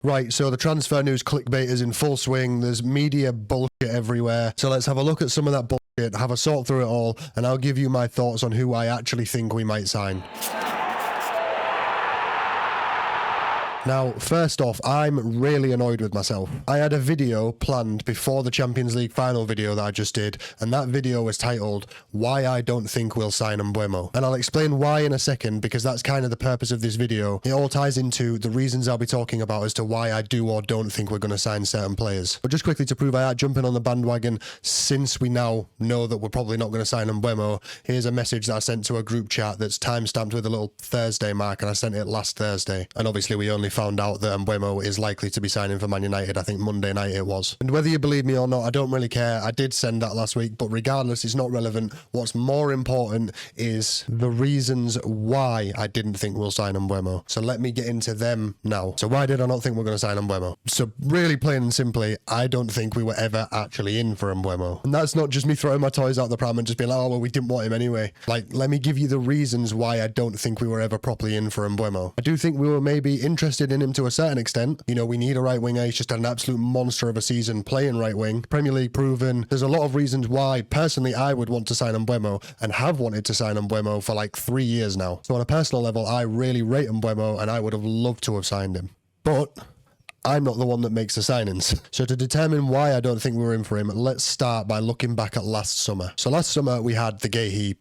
Right, so the transfer news clickbait is in full swing. There's media bullshit everywhere. So let's have a look at some of that bullshit, have a sort through it all, and I'll give you my thoughts on who I actually think we might sign. Now, first off, I'm really annoyed with myself. I had a video planned before the Champions League final video that I just did, and that video was titled, Why I Don't Think We'll Sign Mbeumo. And I'll explain why in a second, because that's kind of the purpose of this video. It all ties into the reasons I'll be talking about as to why I do or don't think we're going to sign certain players. But just quickly to prove I am jumping on the bandwagon, since we now know that we're probably not going to sign Mbeumo, here's a message that I sent to a group chat that's time-stamped with a little Thursday mark, and I sent it last Thursday. And obviously we only found out that Mbeumo is likely to be signing for Man United. I think Monday night it was. And whether you believe me or not, I don't really care. I did send that last week, but regardless, it's not relevant. What's more important is the reasons why I didn't think we'll sign Mbeumo. So let me get into them now. So why did I not think we're going to sign Mbeumo? So really plain and simply, I don't think we were ever actually in for Mbeumo. And that's not just me throwing my toys out the pram and just being like, oh, well, we didn't want him anyway. Like, let me give you the reasons why I don't think we were ever properly in for Mbeumo. I do think we were maybe interested in him to a certain extent. You know, we need a right winger. He's just had an absolute monster of a season playing right wing. Premier League proven. There's a lot of reasons why, personally, I would want to sign Mbeumo and have wanted to sign Mbeumo for like 3 years now. So on a personal level, I really rate Mbeumo and I would have loved to have signed him. But I'm not the one that makes the signings. So to determine why I don't think we were in for him, let's start by looking back at last summer. So last summer, we had the Gahey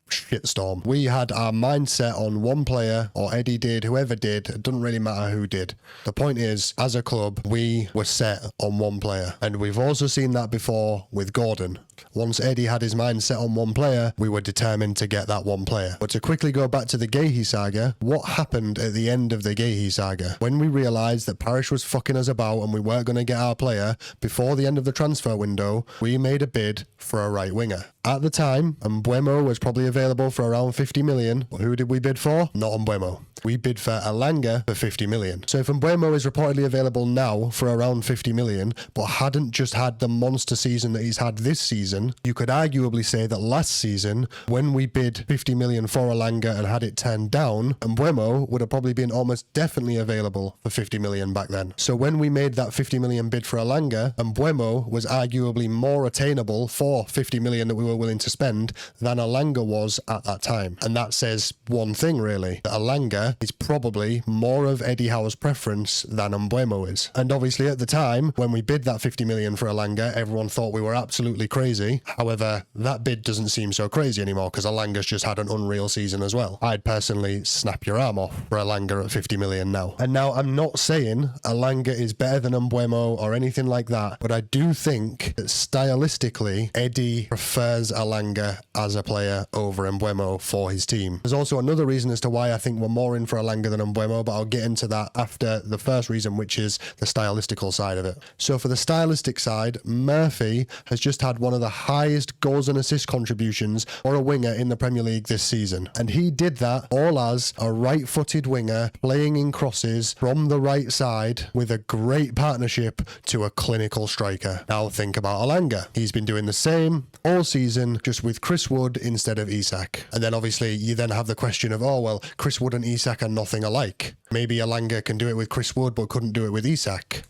shitstorm. We had our mindset on one player, or Eddie did, whoever did, it doesn't really matter who did. The point is, as a club, we were set on one player. And we've also seen that before with Gordon. Once Eddie had his mind set on one player, we were determined to get that one player. But to quickly go back to the Gahey saga, what happened at the end of the Gahey saga? When we realised that Parish was fucking us about and we weren't going to get our player, before the end of the transfer window, we made a bid for a right winger. At the time, Mbeumo was probably available for around 50 million. But who did we bid for? Not Mbeumo. We bid for Elanga for 50 million. So if Mbeumo is reportedly available now for around 50 million, but hadn't just had the monster season that he's had this season, you could arguably say that last season, when we bid 50 million for Elanga and had it turned down, Mbeumo would have probably been almost definitely available for 50 million back then. So when we made that 50 million bid for Elanga, Mbeumo was arguably more attainable for 50 million that we were willing to spend than Elanga was at that time. And that says one thing really, that Elanga is probably more of Eddie Howe's preference than Mbeumo is. And obviously at the time, when we bid that 50 million for Elanga, everyone thought we were absolutely crazy. However, that bid doesn't seem so crazy anymore because Elanga's just had an unreal season as well. I'd personally snap your arm off for Elanga at 50 million now. And now I'm not saying Elanga is better than Mbeumo or anything like that, but I do think that stylistically, Eddie prefers Elanga as a player over Mbeumo for his team. There's also another reason as to why I think we're more in for Elanga than Mbeumo, but I'll get into that after the first reason, which is the stylistical side of it. So for the stylistic side, Murphy has just had one of the highest goals and assist contributions for a winger in the Premier League this season. And he did that all as a right-footed winger playing in crosses from the right side with a great partnership to a clinical striker. Now think about Elanga. He's been doing the same all season, just with Chris Wood instead of Isak. And then obviously you then have the question of, oh, well, Chris Wood and Isak are nothing alike. Maybe Elanga can do it with Chris Wood, but couldn't do it with Isak.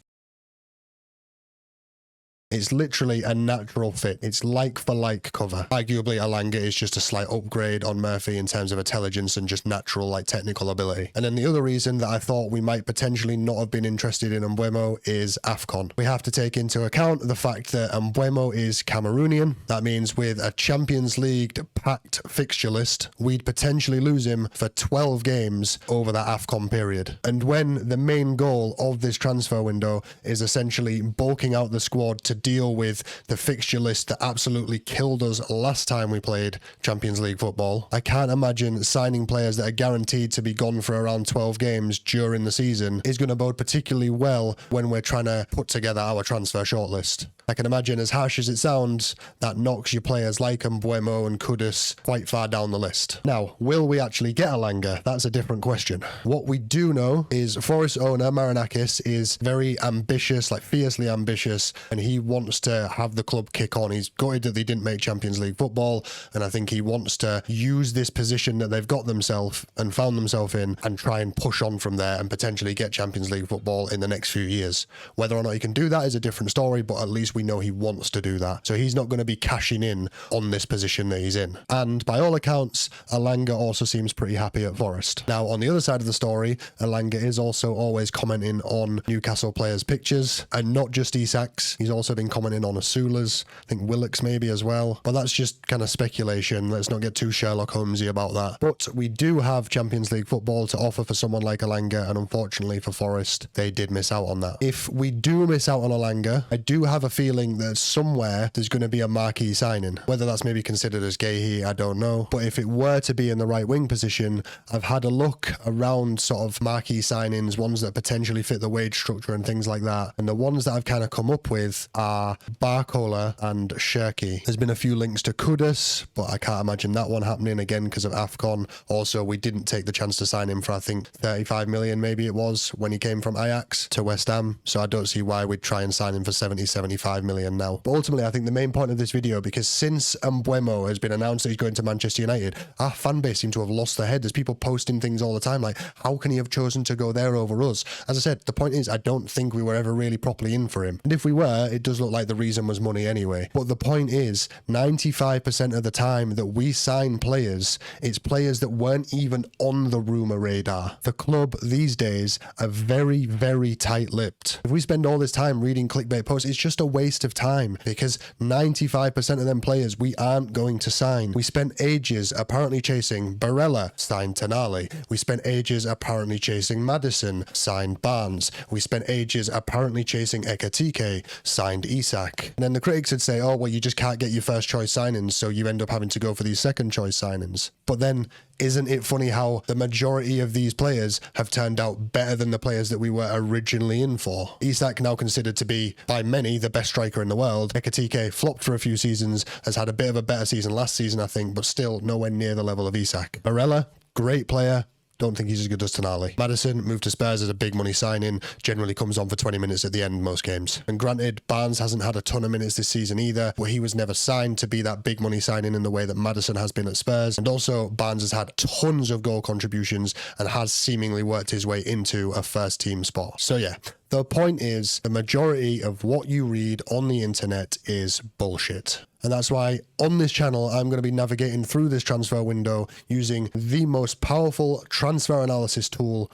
It's literally a natural fit. It's like for like cover. Arguably, Elanga is just a slight upgrade on Murphy in terms of intelligence and just natural like technical ability. And then the other reason that I thought we might potentially not have been interested in Mbeumo is AFCON. We have to take into account the fact that Mbeumo is Cameroonian. That means with a Champions League packed fixture list, we'd potentially lose him for 12 games over that AFCON period. And when the main goal of this transfer window is essentially bulking out the squad to deal with the fixture list that absolutely killed us last time we played Champions League football, I can't imagine signing players that are guaranteed to be gone for around 12 games during the season is going to bode particularly well when we're trying to put together our transfer shortlist. I can imagine, as harsh as it sounds, that knocks your players like Mbeumo and Kudus quite far down the list. Now, will we actually get Elanga? That's a different question. What we do know is Forest owner Marinakis is very ambitious, like fiercely ambitious, and he wants to have the club kick on. He's gutted that they didn't make Champions League football, and I think he wants to use this position that they've got themselves and found themselves in and try and push on from there and potentially get Champions League football in the next few years. Whether or not he can do that is a different story, but at least we know he wants to do that. So he's not going to be cashing in on this position that he's in. And by all accounts, Elanga also seems pretty happy at Forest. Now, on the other side of the story, Elanga is also always commenting on Newcastle players' pictures, and not just Isak's. He's also been commenting on Asula's, I think Willock's maybe as well. But that's just kind of speculation. Let's not get too Sherlock Holmesy about that. But we do have Champions League football to offer for someone like Elanga, and unfortunately for Forest, they did miss out on that. If we do miss out on Elanga, I do have a feeling that somewhere there's going to be a marquee signing. Whether that's maybe considered as Gahey, I don't know. But if it were to be in the right wing position, I've had a look around sort of marquee signings, ones that potentially fit the wage structure and things like that. And the ones that I've kind of come up with are Barcola and Shirky. There's been a few links to Kudus, but I can't imagine that one happening again because of AFCON. Also, we didn't take the chance to sign him for, I think, 35 million maybe it was when he came from Ajax to West Ham. So I don't see why we'd try and sign him for 70, 75 million now. But ultimately, I think the main point of this video, because since Mbeumo has been announced that he's going to Manchester United, our fan base seem to have lost their head. There's people posting things all the time like, how can he have chosen to go there over us? As I said, the point is, I don't think we were ever really properly in for him. And if we were, it does look like the reason was money anyway. But the point is, 95% of the time that we sign players, it's players that weren't even on the rumour radar. The club these days are very, very tight-lipped. If we spend all this time reading clickbait posts, it's just a waste of time because 95% of them players we aren't going to sign. We spent ages apparently chasing Barella, signed Tonali. We spent ages apparently chasing Maddison, signed Barnes. We spent ages apparently chasing Ekatike, signed Isak. And then the critics would say, oh, well, you just can't get your first choice signings, so you end up having to go for these second choice signings. But then, isn't it funny how the majority of these players have turned out better than the players that we were originally in for? Isak, now considered to be, by many, the best striker in the world. Ekatike flopped for a few seasons, has had a bit of a better season last season, I think, but still nowhere near the level of Isak. Barella, great player. Don't think he's as good as Tonali. Maddison moved to Spurs as a big money signing, generally comes on for 20 minutes at the end most games. And granted, Barnes hasn't had a ton of minutes this season either, but he was never signed to be that big money signing in the way that Maddison has been at Spurs. And also, Barnes has had tons of goal contributions and has seemingly worked his way into a first team spot. So yeah, the point is, the majority of what you read on the internet is bullshit. And that's why on this channel, I'm going to be navigating through this transfer window using the most powerful transfer analysis tool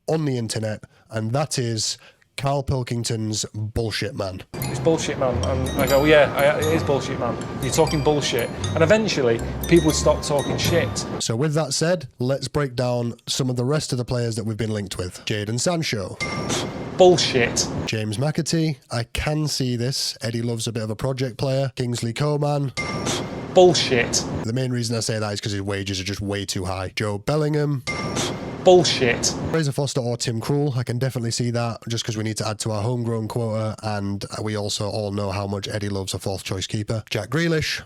on the internet, and that is Karl Pilkington's Bullshit Man. It's bullshit, man. And I go, yeah, it is bullshit, man. You're talking bullshit. And eventually, people would stop talking shit. So with that said, let's break down some of the rest of the players that we've been linked with. Jadon Sancho. Bullshit. James McAtee. I can see this. Eddie loves a bit of a project player. Kingsley Coman. Bullshit. The main reason I say that is because his wages are just way too high. Joe Bellingham. Bullshit. Fraser Foster or Tim Krul, I can definitely see that just because we need to add to our homegrown quota, and we also all know how much Eddie loves a fourth choice keeper. Jack Grealish.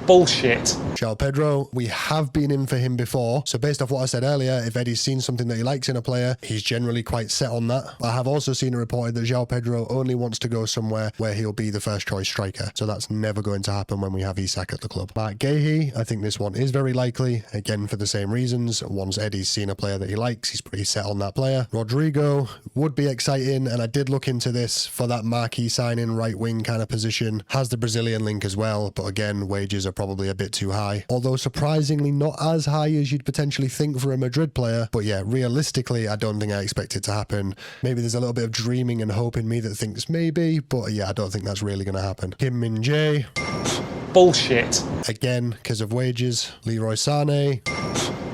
Bullshit. João Pedro, we have been in for him before, so based off what I said earlier, if Eddie's seen something that he likes in a player, he's generally quite set on that. I have also seen it reported that João Pedro only wants to go somewhere where he'll be the first choice striker, so that's never going to happen when we have Isak at the club. Mark Gahey, I think this one is very likely, again for the same reasons. Once Eddie's seen a player that he likes, he's pretty set on that player. Rodrigo would be exciting, and I did look into this for that marquee signing right wing kind of position. Has the Brazilian link as well, but again, wages are probably a bit too high, although surprisingly not as high as you'd potentially think for a Madrid player. But yeah, realistically, I don't think I expect it to happen. Maybe there's a little bit of dreaming and hope in me that thinks maybe, but yeah, I don't think that's really going to happen. Kim Min-jae. Bullshit. Again, because of wages. Leroy Sané.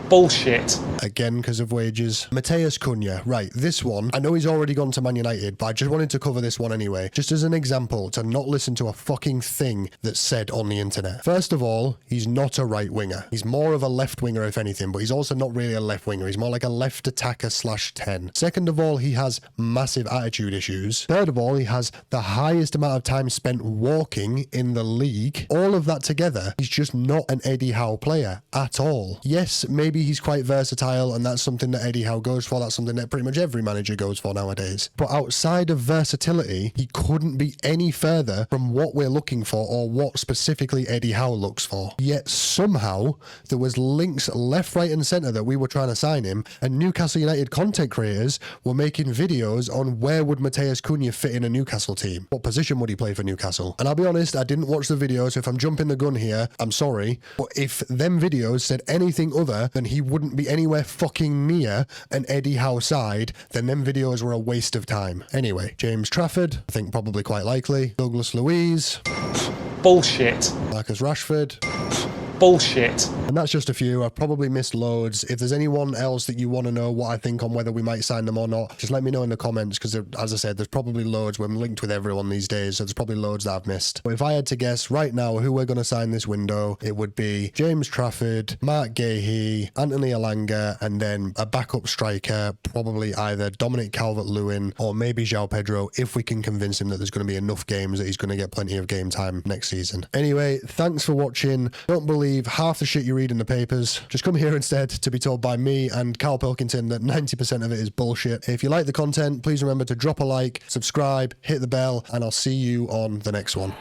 Bullshit. again because of wages. Matheus Cunha, right, this one, I know he's already gone to Man United, but I just wanted to cover this one anyway, just as an example to not listen to a fucking thing that's said on the internet. First of all, he's not a right winger. He's more of a left winger if anything, but he's also not really a left winger. He's more like a left attacker /10. Second of all, he has massive attitude issues. Third of all, he has the highest amount of time spent walking in the league. All of that together, he's just not an Eddie Howe player at all. Yes, maybe he's quite versatile, and that's something that Eddie Howe goes for. That's something that pretty much every manager goes for nowadays. But outside of versatility, he couldn't be any further from what we're looking for or what specifically Eddie Howe looks for. Yet somehow there was links left, right and centre that we were trying to sign him, and Newcastle United content creators were making videos on where would Matheus Cunha fit in a Newcastle team. What position would he play for Newcastle? And I'll be honest, I didn't watch the video, so if I'm jumping the gun here, I'm sorry. But if them videos said anything other than he wouldn't be anywhere fucking near an Eddie Howe side, then them videos were a waste of time. Anyway, James Trafford, I think probably quite likely. Douglas Luiz. Bullshit. Marcus Rashford. Bullshit. And that's just a few. I've probably missed loads. If there's anyone else that you want to know what I think on whether we might sign them or not, just let me know in the comments, because as I said, there's probably loads. We're linked with everyone these days, so there's probably loads that I've missed. But if I had to guess right now who we're going to sign this window, it would be James Trafford, Mark Gahey, Anthony Elanga, and then a backup striker, probably either Dominic Calvert-Lewin or maybe João Pedro, if we can convince him that there's going to be enough games that he's going to get plenty of game time next season. Anyway, thanks for watching. Don't believe half the shit you read in the papers. Just come here instead to be told by me and Karl Pilkington that 90% of it is bullshit. If you like the content, please remember to drop a like, subscribe, hit the bell, and I'll see you on the next one.